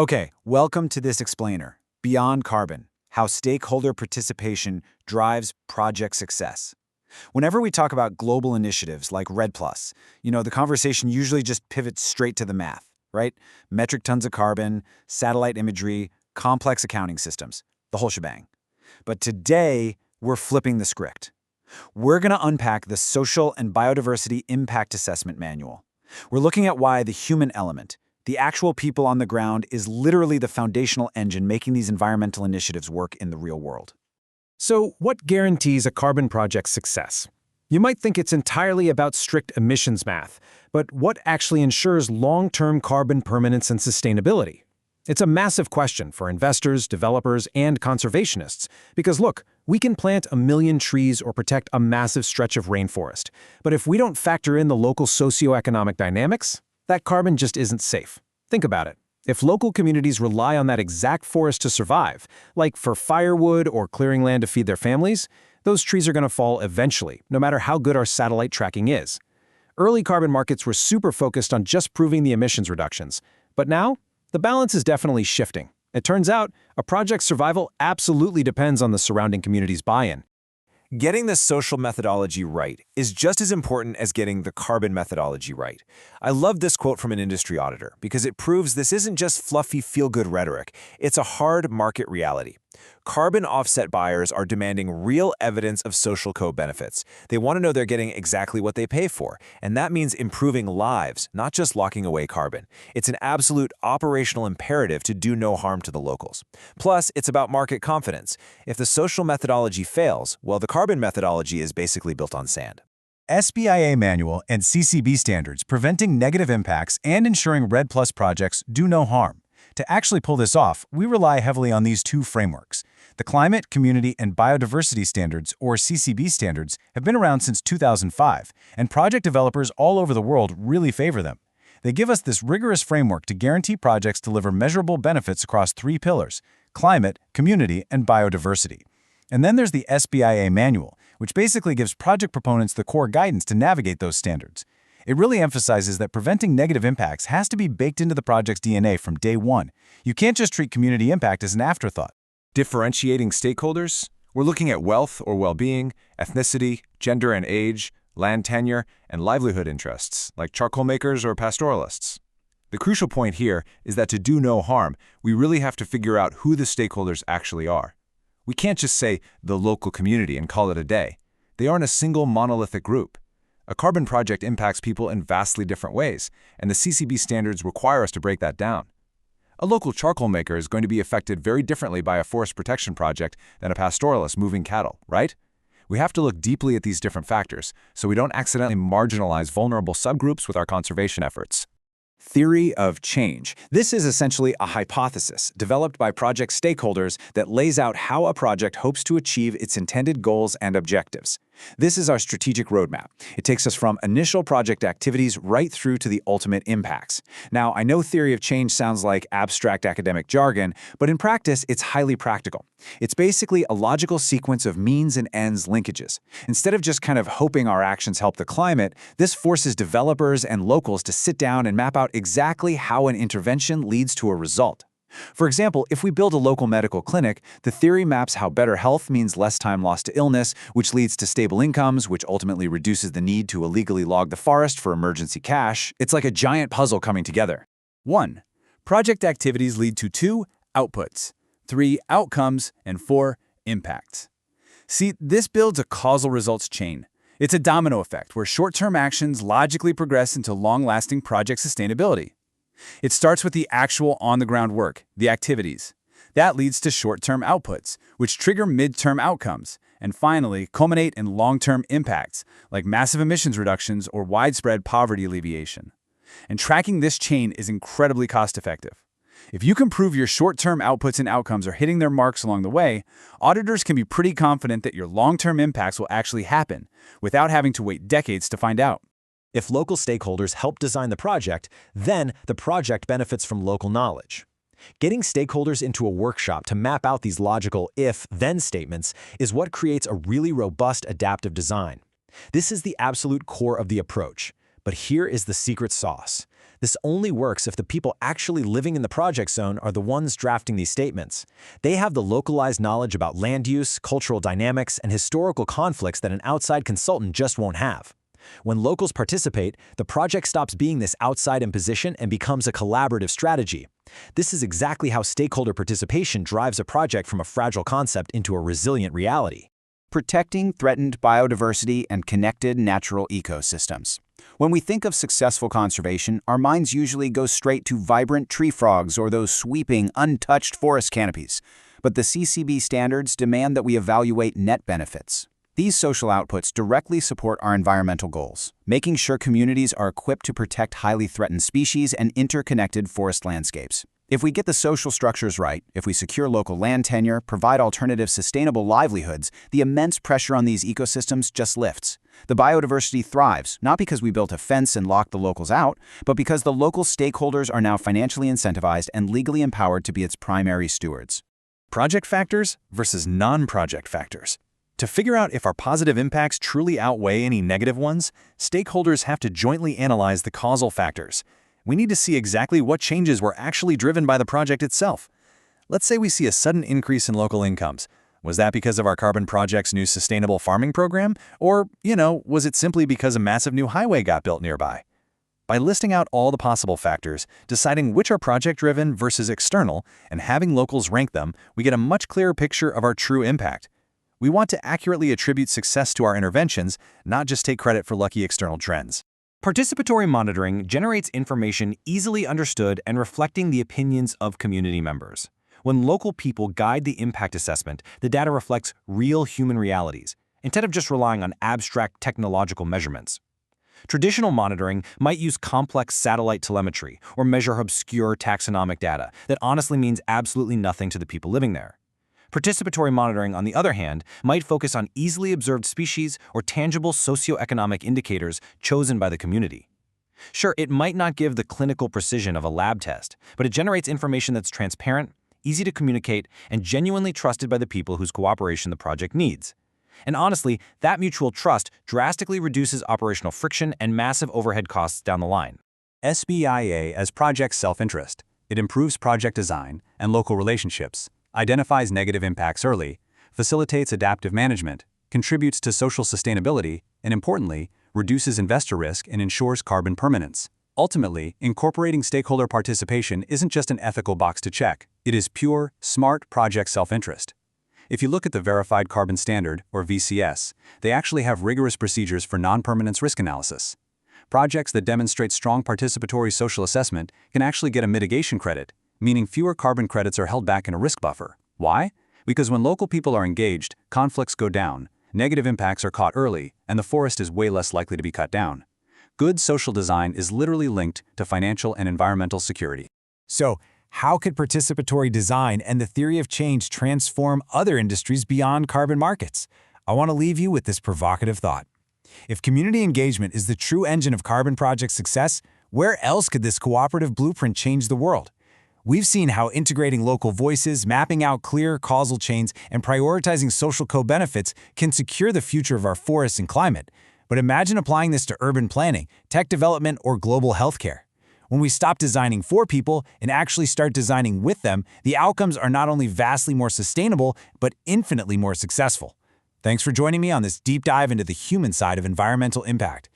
Okay, welcome to this explainer, Beyond Carbon, how stakeholder participation drives project success. Whenever we talk about global initiatives like REDD+, the conversation usually just pivots straight to the math, right? Metric tons of carbon, satellite imagery, complex accounting systems, the whole shebang. But today, we're flipping the script. We're going to unpack the Social and Biodiversity Impact Assessment Manual. We're looking at why the human element, the actual people on the ground, is literally the foundational engine making these environmental initiatives work in the real world. So, what guarantees a carbon project's success? You might think it's entirely about strict emissions math, but what actually ensures long-term carbon permanence and sustainability? It's a massive question for investors, developers, and conservationists, because look, we can plant 1 million trees or protect a massive stretch of rainforest, but if we don't factor in the local socioeconomic dynamics, that carbon just isn't safe. Think about it. If local communities rely on that exact forest to survive, like for firewood or clearing land to feed their families, those trees are going to fall eventually, no matter how good our satellite tracking is. Early carbon markets were super focused on just proving the emissions reductions, but now, the balance is definitely shifting. It turns out, a project's survival absolutely depends on the surrounding community's buy-in. Getting the social methodology right is just as important as getting the carbon methodology right. I love this quote from an industry auditor because it proves this isn't just fluffy feel-good rhetoric, it's a hard market reality. Carbon offset buyers are demanding real evidence of social co-benefits. They want to know they're getting exactly what they pay for, and that means improving lives, not just locking away carbon. It's an absolute operational imperative to do no harm to the locals. Plus, it's about market confidence. If the social methodology fails, well, the carbon methodology is basically built on sand. SBIA manual and CCB standards preventing negative impacts and ensuring REDD+ projects do no harm. To actually pull this off, we rely heavily on these two frameworks. The Climate, Community, and Biodiversity Standards, or CCB standards, have been around since 2005, and project developers all over the world really favor them. They give us this rigorous framework to guarantee projects deliver measurable benefits across 3 pillars: climate, community, and biodiversity. And then there's the SBIA manual, which basically gives project proponents the core guidance to navigate those standards. It really emphasizes that preventing negative impacts has to be baked into the project's DNA from day one. You can't just treat community impact as an afterthought. Differentiating stakeholders? We're looking at wealth or well-being, ethnicity, gender and age, land tenure, and livelihood interests, like charcoal makers or pastoralists. The crucial point here is that to do no harm, we really have to figure out who the stakeholders actually are. We can't just say the local community and call it a day. They aren't a single monolithic group. A carbon project impacts people in vastly different ways, and the CCB standards require us to break that down. A local charcoal maker is going to be affected very differently by a forest protection project than a pastoralist moving cattle, right? We have to look deeply at these different factors so we don't accidentally marginalize vulnerable subgroups with our conservation efforts. Theory of change. This is essentially a hypothesis developed by project stakeholders that lays out how a project hopes to achieve its intended goals and objectives. This is our strategic roadmap. It takes us from initial project activities right through to the ultimate impacts. Now, I know theory of change sounds like abstract academic jargon, but in practice, it's highly practical. It's basically a logical sequence of means and ends linkages. Instead of just kind of hoping our actions help the climate, this forces developers and locals to sit down and map out exactly how an intervention leads to a result. For example, if we build a local medical clinic, the theory maps how better health means less time lost to illness, which leads to stable incomes, which ultimately reduces the need to illegally log the forest for emergency cash. It's like a giant puzzle coming together. 1. Project activities lead to 2. Outputs, 3. Outcomes, and 4. Impacts. See, this builds a causal results chain. It's a domino effect where short-term actions logically progress into long-lasting project sustainability. It starts with the actual on-the-ground work, the activities. That leads to short-term outputs, which trigger mid-term outcomes, and finally culminate in long-term impacts, like massive emissions reductions or widespread poverty alleviation. And tracking this chain is incredibly cost-effective. If you can prove your short-term outputs and outcomes are hitting their marks along the way, auditors can be pretty confident that your long-term impacts will actually happen, without having to wait decades to find out. If local stakeholders help design the project, then the project benefits from local knowledge. Getting stakeholders into a workshop to map out these logical if-then statements is what creates a really robust adaptive design. This is the absolute core of the approach. But here is the secret sauce. This only works if the people actually living in the project zone are the ones drafting these statements. They have the localized knowledge about land use, cultural dynamics, and historical conflicts that an outside consultant just won't have. When locals participate, the project stops being this outside imposition and becomes a collaborative strategy. This is exactly how stakeholder participation drives a project from a fragile concept into a resilient reality. Protecting threatened biodiversity and connected natural ecosystems. When we think of successful conservation, our minds usually go straight to vibrant tree frogs or those sweeping, untouched forest canopies. But the CCB standards demand that we evaluate net benefits. These social outputs directly support our environmental goals, making sure communities are equipped to protect highly threatened species and interconnected forest landscapes. If we get the social structures right, if we secure local land tenure, provide alternative sustainable livelihoods, the immense pressure on these ecosystems just lifts. The biodiversity thrives, not because we built a fence and locked the locals out, but because the local stakeholders are now financially incentivized and legally empowered to be its primary stewards. Project factors versus non-project factors. To figure out if our positive impacts truly outweigh any negative ones, stakeholders have to jointly analyze the causal factors. We need to see exactly what changes were actually driven by the project itself. Let's say we see a sudden increase in local incomes. Was that because of our carbon project's new sustainable farming program? Or, was it simply because a massive new highway got built nearby? By listing out all the possible factors, deciding which are project-driven versus external, and having locals rank them, we get a much clearer picture of our true impact. We want to accurately attribute success to our interventions, not just take credit for lucky external trends. Participatory monitoring generates information easily understood and reflecting the opinions of community members. When local people guide the impact assessment, the data reflects real human realities, instead of just relying on abstract technological measurements. Traditional monitoring might use complex satellite telemetry or measure obscure taxonomic data that honestly means absolutely nothing to the people living there. Participatory monitoring, on the other hand, might focus on easily observed species or tangible socioeconomic indicators chosen by the community. Sure, it might not give the clinical precision of a lab test, but it generates information that's transparent, easy to communicate, and genuinely trusted by the people whose cooperation the project needs. And honestly, that mutual trust drastically reduces operational friction and massive overhead costs down the line. SBIA as project self-interest. It improves project design and local relationships, identifies negative impacts early, facilitates adaptive management, contributes to social sustainability, and importantly, reduces investor risk and ensures carbon permanence. Ultimately, incorporating stakeholder participation isn't just an ethical box to check, it is pure, smart project self-interest. If you look at the Verified Carbon Standard, or VCS, they actually have rigorous procedures for non-permanence risk analysis. Projects that demonstrate strong participatory social assessment can actually get a mitigation credit, meaning fewer carbon credits are held back in a risk buffer. Why? Because when local people are engaged, conflicts go down, negative impacts are caught early, and the forest is way less likely to be cut down. Good social design is literally linked to financial and environmental security. So, how could participatory design and the theory of change transform other industries beyond carbon markets? I want to leave you with this provocative thought. If community engagement is the true engine of carbon project success, where else could this cooperative blueprint change the world? We've seen how integrating local voices, mapping out clear causal chains, and prioritizing social co-benefits can secure the future of our forests and climate. But imagine applying this to urban planning, tech development, or global healthcare. When we stop designing for people and actually start designing with them, the outcomes are not only vastly more sustainable, but infinitely more successful. Thanks for joining me on this deep dive into the human side of environmental impact.